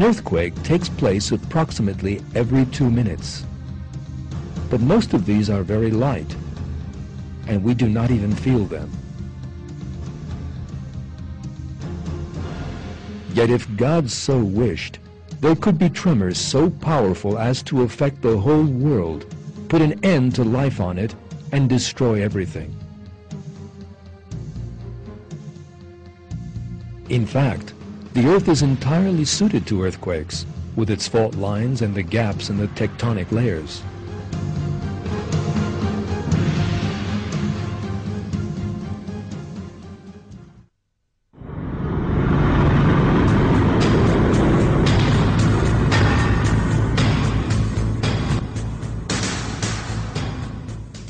An earthquake takes place approximately every 2 minutes. But most of these are very light, and we do not even feel them. Yet if God so wished, there could be tremors so powerful as to affect the whole world, put an end to life on it, and destroy everything. In fact, the Earth is entirely suited to earthquakes, with its fault lines and the gaps in the tectonic layers.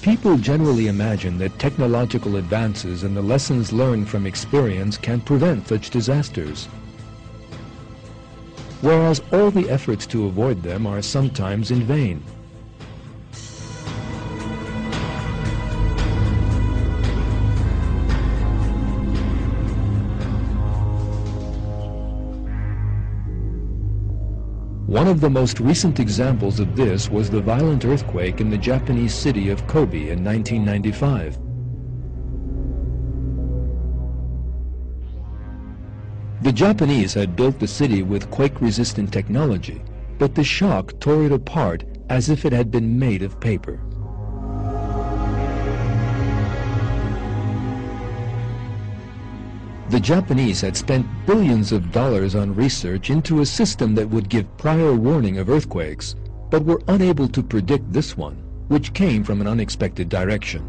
People generally imagine that technological advances and the lessons learned from experience can prevent such disasters, whereas all the efforts to avoid them are sometimes in vain. One of the most recent examples of this was the violent earthquake in the Japanese city of Kobe in 1995. The Japanese had built the city with quake-resistant technology, but the shock tore it apart as if it had been made of paper. The Japanese had spent billions of dollars on research into a system that would give prior warning of earthquakes, but were unable to predict this one, which came from an unexpected direction.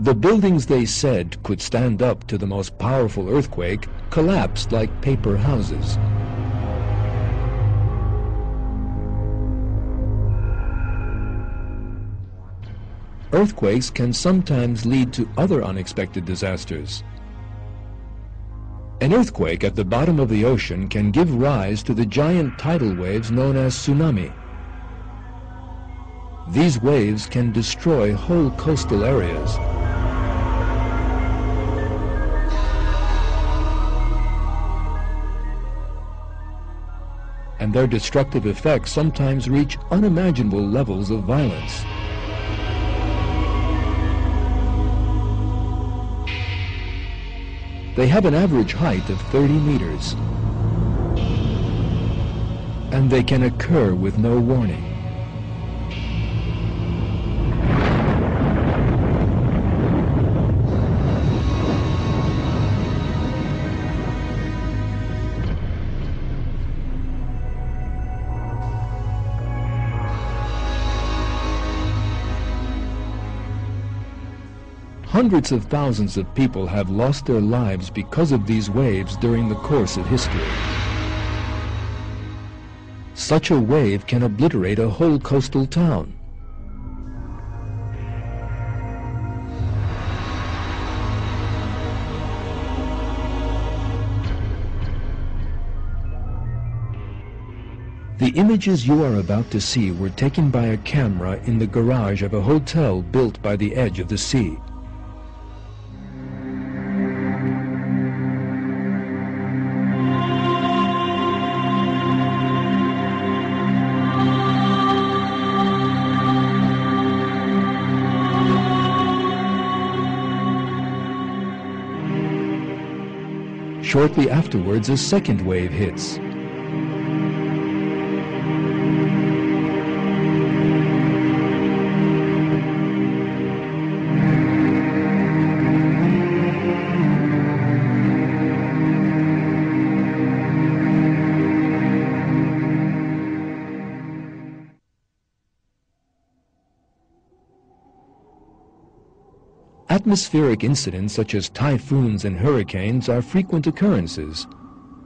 The buildings they said could stand up to the most powerful earthquake collapsed like paper houses. Earthquakes can sometimes lead to other unexpected disasters. An earthquake at the bottom of the ocean can give rise to the giant tidal waves known as tsunami. These waves can destroy whole coastal areas. And their destructive effects sometimes reach unimaginable levels of violence. They have an average height of 30 meters, and they can occur with no warning. Hundreds of thousands of people have lost their lives because of these waves during the course of history. Such a wave can obliterate a whole coastal town. The images you are about to see were taken by a camera in the garage of a hotel built by the edge of the sea. Shortly afterwards, a second wave hits. Atmospheric incidents such as typhoons and hurricanes are frequent occurrences.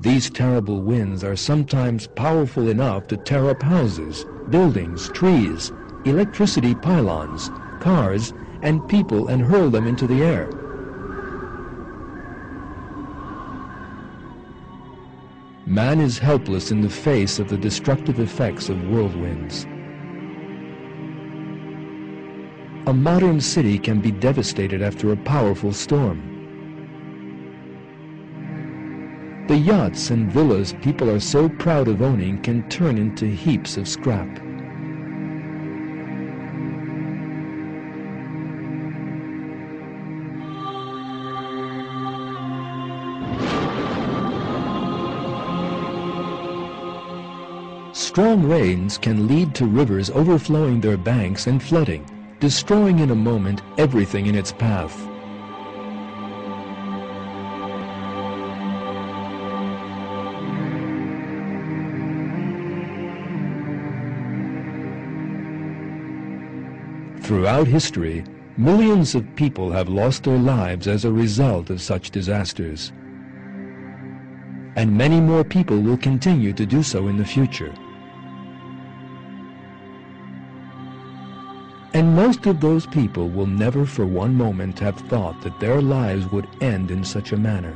These terrible winds are sometimes powerful enough to tear up houses, buildings, trees, electricity pylons, cars, and people and hurl them into the air. Man is helpless in the face of the destructive effects of whirlwinds. A modern city can be devastated after a powerful storm. The yachts and villas people are so proud of owning can turn into heaps of scrap. Strong rains can lead to rivers overflowing their banks and flooding, destroying in a moment everything in its path. Throughout history, millions of people have lost their lives as a result of such disasters. And many more people will continue to do so in the future. And most of those people will never for one moment have thought that their lives would end in such a manner.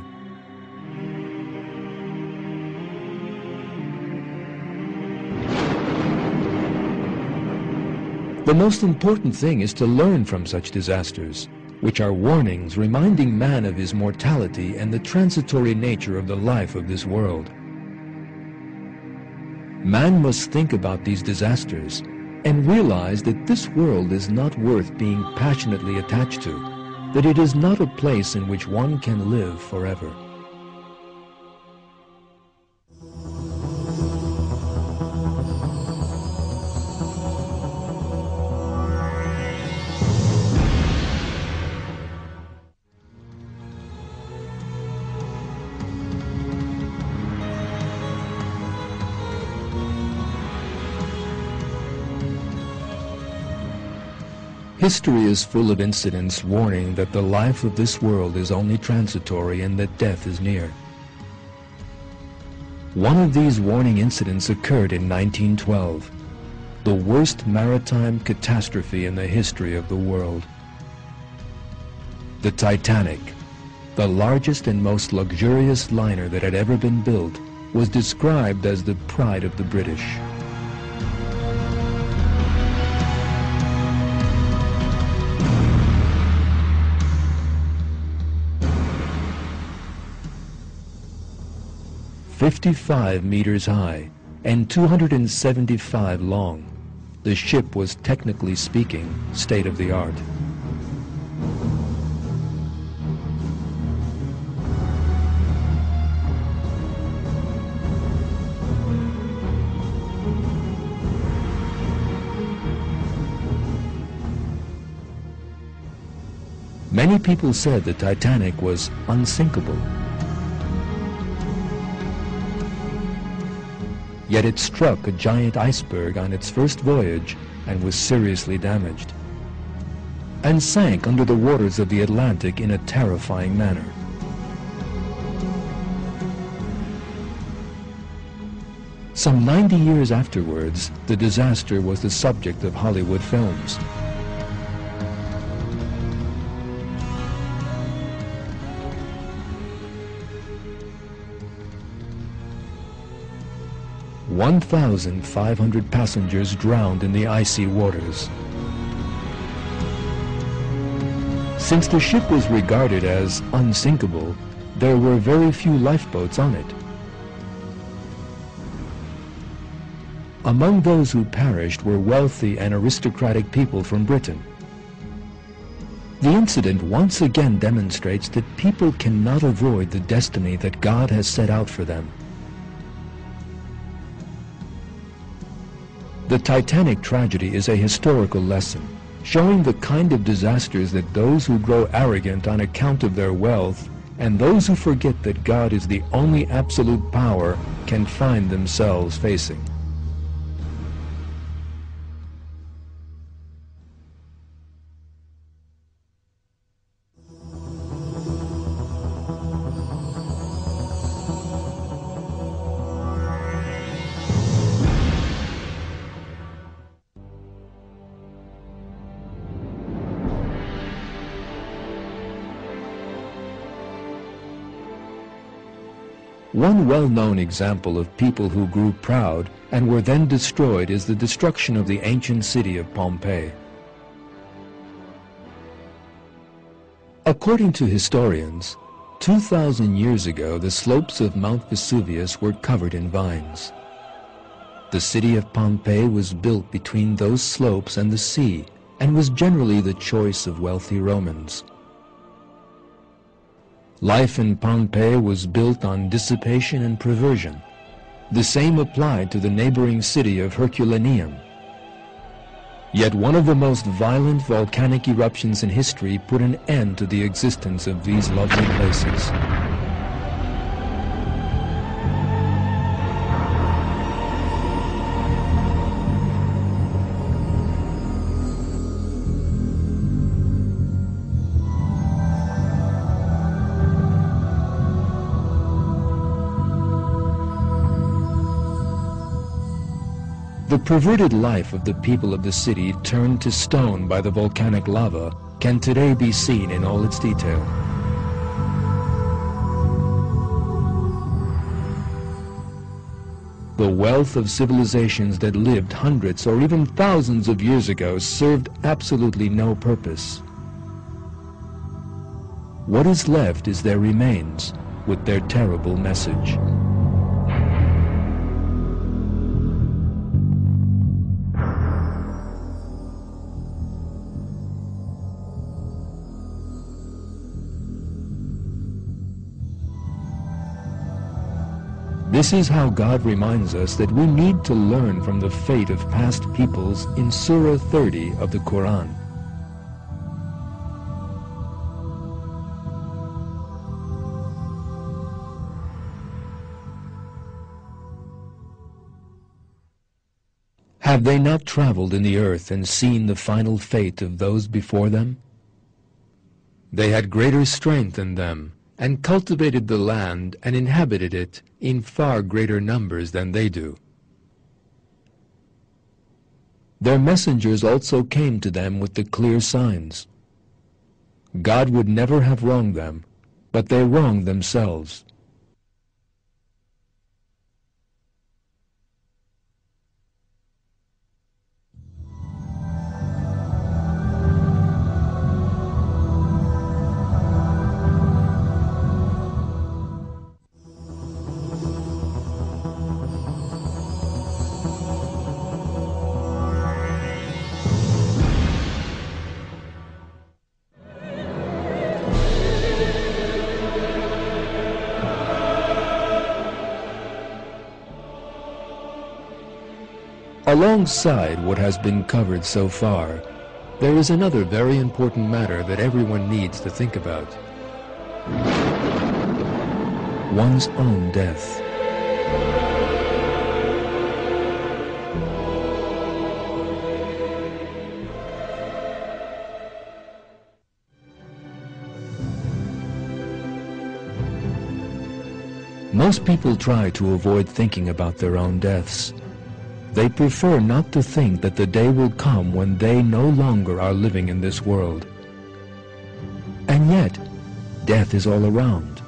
The most important thing is to learn from such disasters, which are warnings reminding man of his mortality and the transitory nature of the life of this world. Man must think about these disasters and realize that this world is not worth being passionately attached to, that it is not a place in which one can live forever. History is full of incidents warning that the life of this world is only transitory and that death is near. One of these warning incidents occurred in 1912, the worst maritime catastrophe in the history of the world. The Titanic, the largest and most luxurious liner that had ever been built, was described as the pride of the British. "55 meters high and 275 long, the ship was, technically speaking, state-of-the-art. Many people said the Titanic was unsinkable. Yet it struck a giant iceberg on its first voyage and was seriously damaged, and sank under the waters of the Atlantic in a terrifying manner. Some 90 years afterwards, the disaster was the subject of Hollywood films. "1,500 passengers drowned in the icy waters." Since the ship was regarded as unsinkable, there were very few lifeboats on it. Among those who perished were wealthy and aristocratic people from Britain. The incident once again demonstrates that people cannot avoid the destiny that God has set out for them. The Titanic tragedy is a historical lesson, showing the kind of disasters that those who grow arrogant on account of their wealth and those who forget that God is the only absolute power can find themselves facing. One well-known example of people who grew proud and were then destroyed is the destruction of the ancient city of Pompeii. According to historians, 2,000 years ago the slopes of Mount Vesuvius were covered in vines. The city of Pompeii was built between those slopes and the sea, and was generally the choice of wealthy Romans. Life in Pompeii was built on dissipation and perversion. The same applied to the neighboring city of Herculaneum. Yet one of the most violent volcanic eruptions in history put an end to the existence of these lovely places. The perverted life of the people of the city, turned to stone by the volcanic lava, can today be seen in all its detail. The wealth of civilizations that lived hundreds or even thousands of years ago served absolutely no purpose. What is left is their remains, with their terrible message. This is how God reminds us that we need to learn from the fate of past peoples in Surah 30 of the Quran. Have they not traveled in the earth and seen the final fate of those before them? They had greater strength than them, and cultivated the land and inhabited it in far greater numbers than they do. Their messengers also came to them with the clear signs. God would never have wronged them, but they wronged themselves. Alongside what has been covered so far, there is another very important matter that everyone needs to think about: one's own death. Most people try to avoid thinking about their own deaths. They prefer not to think that the day will come when they no longer are living in this world. And yet, death is all around.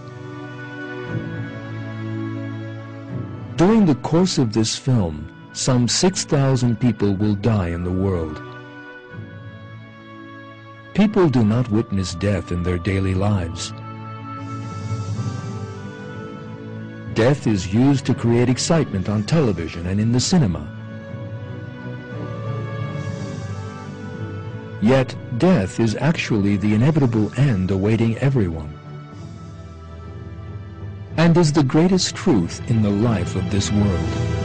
During the course of this film, some 6,000 people will die in the world. People do not witness death in their daily lives. Death is used to create excitement on television and in the cinema. Yet, death is actually the inevitable end awaiting everyone, and is the greatest truth in the life of this world.